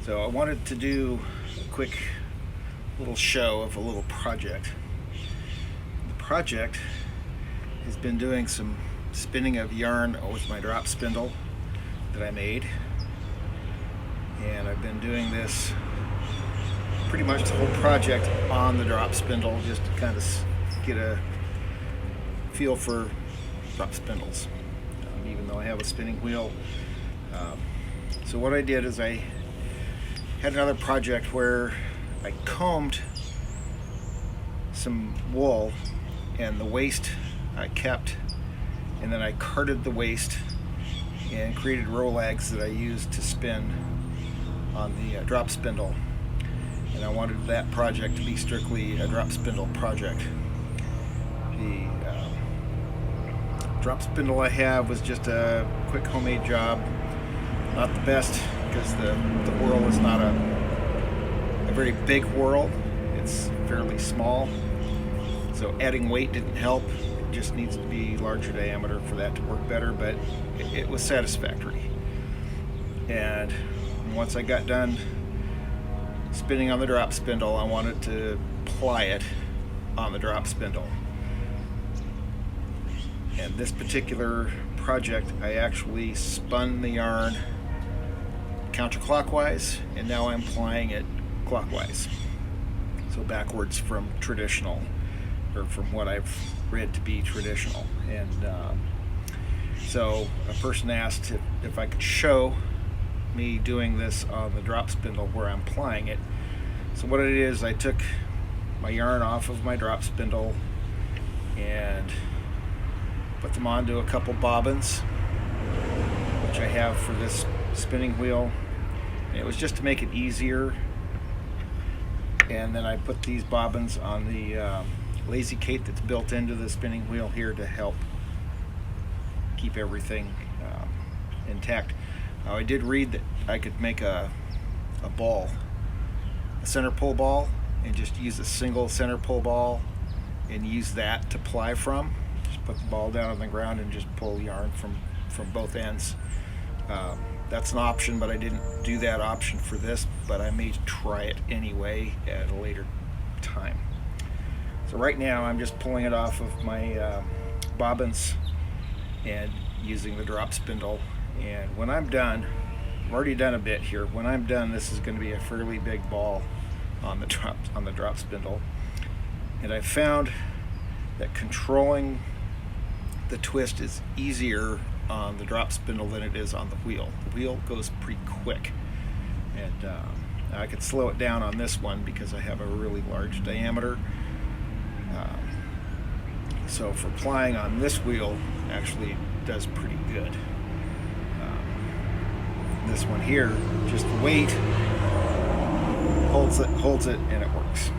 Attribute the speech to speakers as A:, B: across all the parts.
A: So I wanted to do a quick little show of a little project. The project has been doing some spinning of yarn with my drop spindle that I made, and I've been doing this pretty much the whole project on the drop spindle, just to kind of get a feel for drop spindles, even though I have a spinning wheel. So what I did is I had another project where I combed some wool, and the waste I kept, and then I carded the waste and created rolags that I used to spin on the drop spindle. And I wanted that project to be strictly a drop spindle project. The drop spindle I have was just a quick homemade job. Not the best, because the whorl is not a very big whorl. It's fairly small, so adding weight didn't help. It just needs to be larger diameter for that to work better, but it was satisfactory. And once I got done spinning on the drop spindle, I wanted to ply it on the drop spindle. And this particular project, I actually spun the yarn counterclockwise, and now I'm plying it clockwise, so backwards from traditional, or from what I've read to be traditional. And so a person asked if I could show me doing this on the drop spindle where I'm plying it. So what it is, I took my yarn off of my drop spindle and put them onto a couple bobbins, which I have for this spinning wheel. And it was just to make it easier. And then I put these bobbins on the lazy kate that's built into the spinning wheel here to help keep everything intact. I did read that I could make a ball, a center pull ball, and just use a single center pull ball and use that to ply from. Just put the ball down on the ground and just pull yarn from both ends. That's an option, but I didn't do that option for this, but I may try it anyway at a later time. So right now I'm just pulling it off of my bobbins and using the drop spindle. And when I'm done, I've already done a bit here. When I'm done, this is going to be a fairly big ball on the drop spindle. And I found that controlling the twist is easier on the drop spindle than it is on the wheel. The wheel goes pretty quick, and I could slow it down on this one because I have a really large diameter. So for plying on this wheel, actually does pretty good. This one here, just the weight holds it, and it works.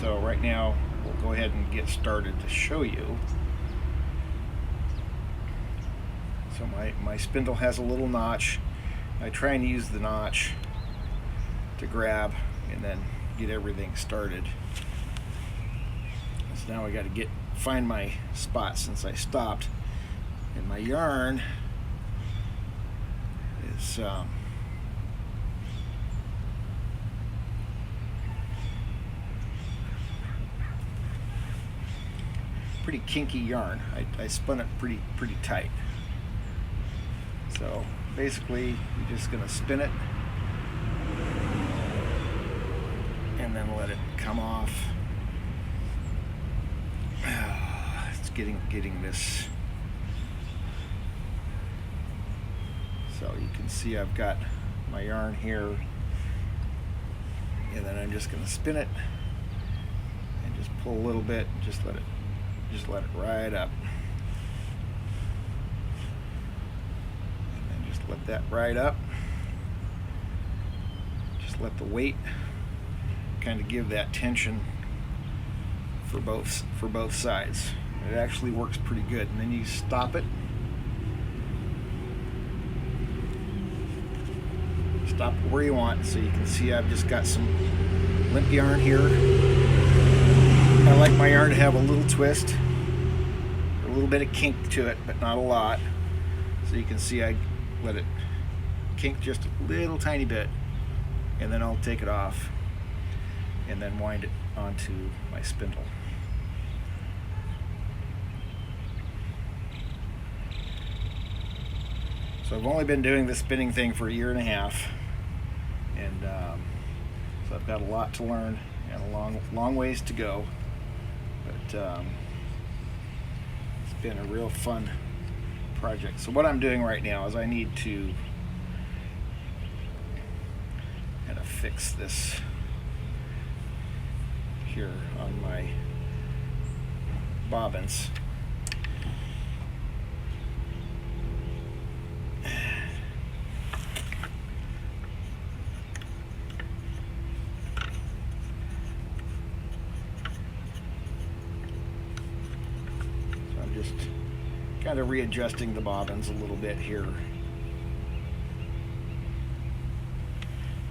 A: So right now we'll go ahead and get started to show you. So my spindle has a little notch. I try and use the notch to grab and then get everything started. So now I got to find my spot since I stopped, and my yarn is pretty kinky yarn. I spun it pretty tight. So basically you're just going to spin it and then let it come off. It's getting this. So you can see I've got my yarn here, and then I'm just going to spin it and just pull a little bit and just let it ride up. Let that ride up. Just let the weight kind of give that tension for both sides. It actually works pretty good. And then you stop it. Stop where you want. So you can see I've just got some limp yarn here. I like my yarn to have a little twist, a little bit of kink to it, but not a lot. So you can see I let it kink just a little tiny bit, and then I'll take it off and then wind it onto my spindle. So I've only been doing this spinning thing for 1.5 years, and so I've got a lot to learn and a long ways to go, but it's been a real fun project. So what I'm doing right now is I need to kind of fix this here on my bobbins. Just kind of readjusting the bobbins a little bit here.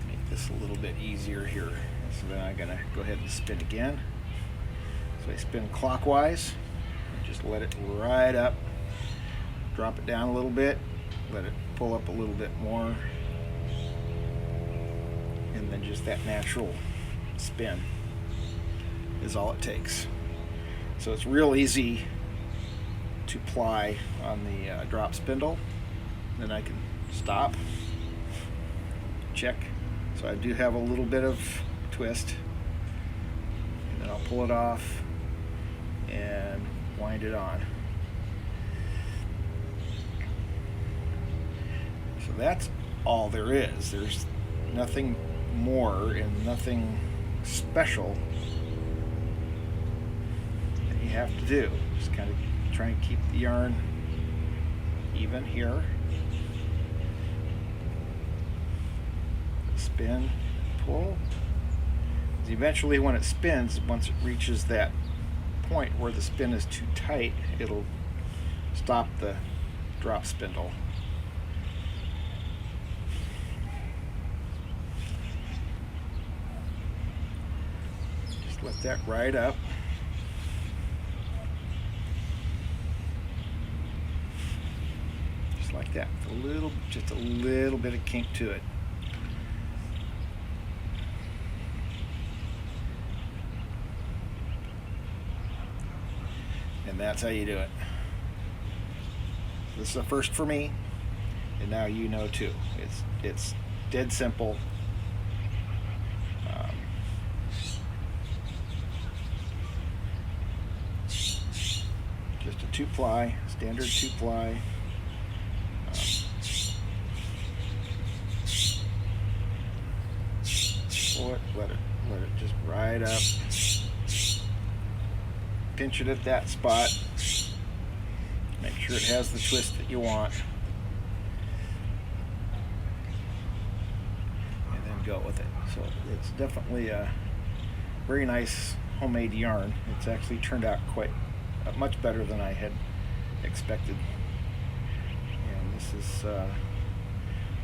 A: Make this a little bit easier here. So then I'm going to go ahead and spin again. So I spin clockwise and just let it ride up. Drop it down a little bit. Let it pull up a little bit more. And then just that natural spin is all it takes. So it's real easy to ply on the drop spindle. Then I can stop, check. So I do have a little bit of twist, and then I'll pull it off and wind it on. So that's all there is. There's nothing more and nothing special that you have to do. Just kind of try and keep the yarn even here. Spin, pull. Eventually when it spins, once it reaches that point where the spin is too tight, it'll stop the drop spindle. Just let that ride up. Like that, just a little bit of kink to it. And that's how you do it. This is a first for me, and now you know too. It's dead simple. Just a 2-ply, standard 2-ply. Let it just ride up. Pinch it at that spot. Make sure it has the twist that you want. And then go with it. So it's definitely a very nice homemade yarn. It's actually turned out quite much better than I had expected. And this is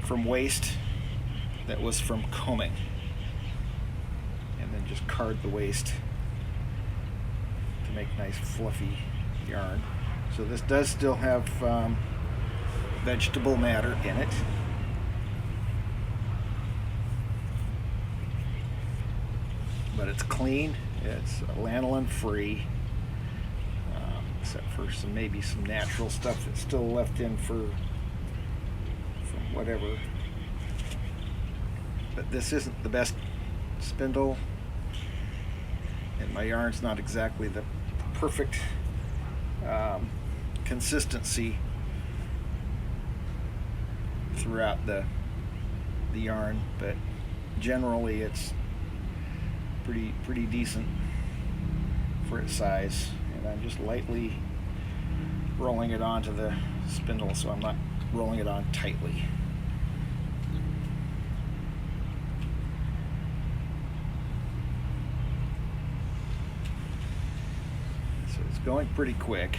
A: from waste that was from combing. And just card the waste to make nice fluffy yarn. So this does still have vegetable matter in it. But it's clean, it's lanolin free, except for maybe some natural stuff that's still left in from whatever. But this isn't the best spindle. And my yarn's not exactly the perfect consistency throughout the yarn, but generally it's pretty decent for its size. And I'm just lightly rolling it onto the spindle, so I'm not rolling it on tightly. Going pretty quick.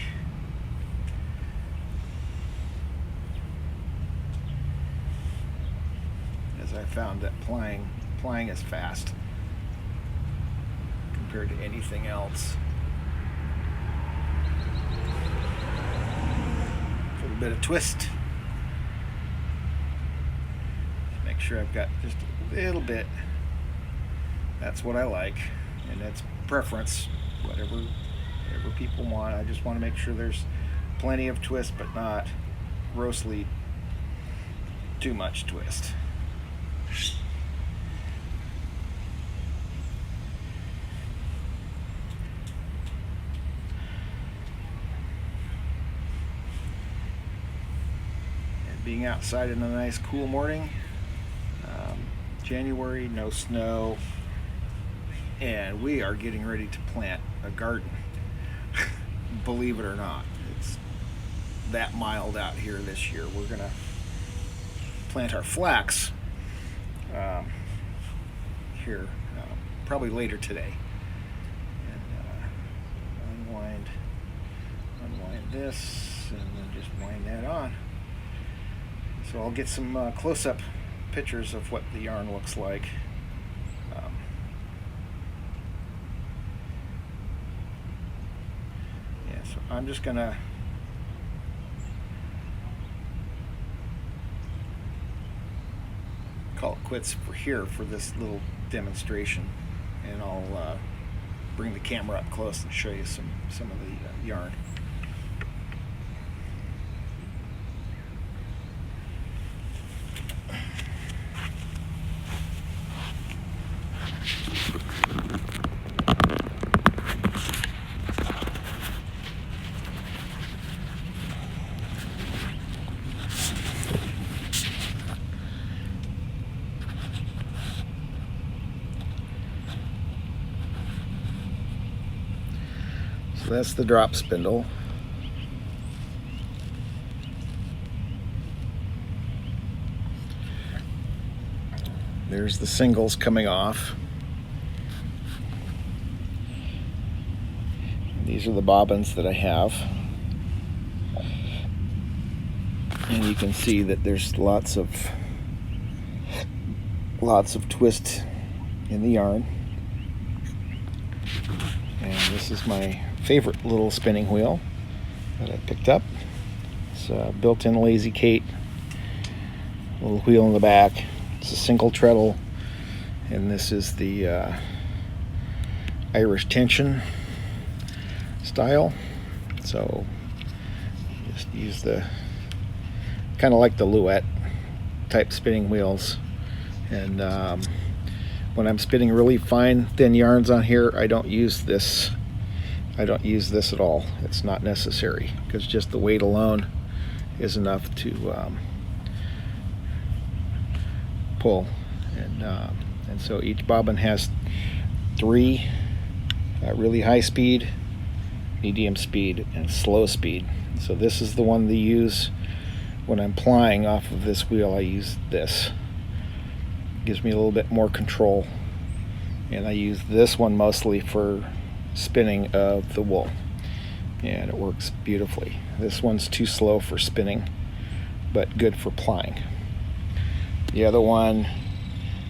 A: As I found that plying is fast compared to anything else. A little bit of twist. Make make sure I've got just a little bit. That's what I like, and that's preference, whatever people want. I just want to make sure there's plenty of twist, but not grossly too much twist. And being outside in a nice cool morning, January, no snow, and we are getting ready to plant a garden. Believe it or not, it's that mild out here this year. We're gonna plant our flax here probably later today, and unwind this, and then just wind that on. So I'll get some close-up pictures of what the yarn looks like. So I'm just gonna call it quits for this little demonstration, and I'll bring the camera up close and show you some of the yarn. So that's the drop spindle. There's the singles coming off. These are the bobbins that I have. And you can see that there's lots of twist in the yarn. And this is my favorite little spinning wheel that I picked up. It's a built-in Lazy Kate, little wheel in the back. It's a single treadle, and this is the Irish tension style. So just use the kind of like the Louette type spinning wheels, and when I'm spinning really fine thin yarns on here, I don't use this at all. It's not necessary, because just the weight alone is enough to pull. And so each bobbin has 3 really high speed, medium speed, and slow speed. So this is the one to use when I'm plying off of this wheel. I use this. Gives me a little bit more control, and I use this one mostly for spinning of the wool, and it works beautifully. This one's too slow for spinning, but good for plying. The other one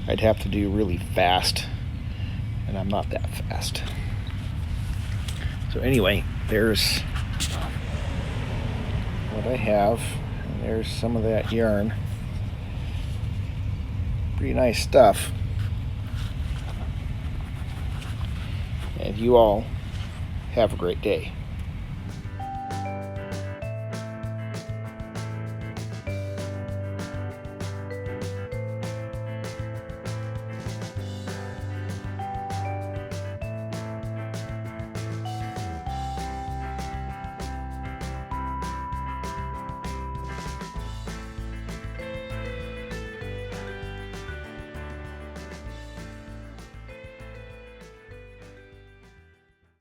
A: I'd have to do really fast, and I'm not that fast. So anyway, there's what I have, and there's some of that yarn. Pretty nice stuff. And you all have a great day.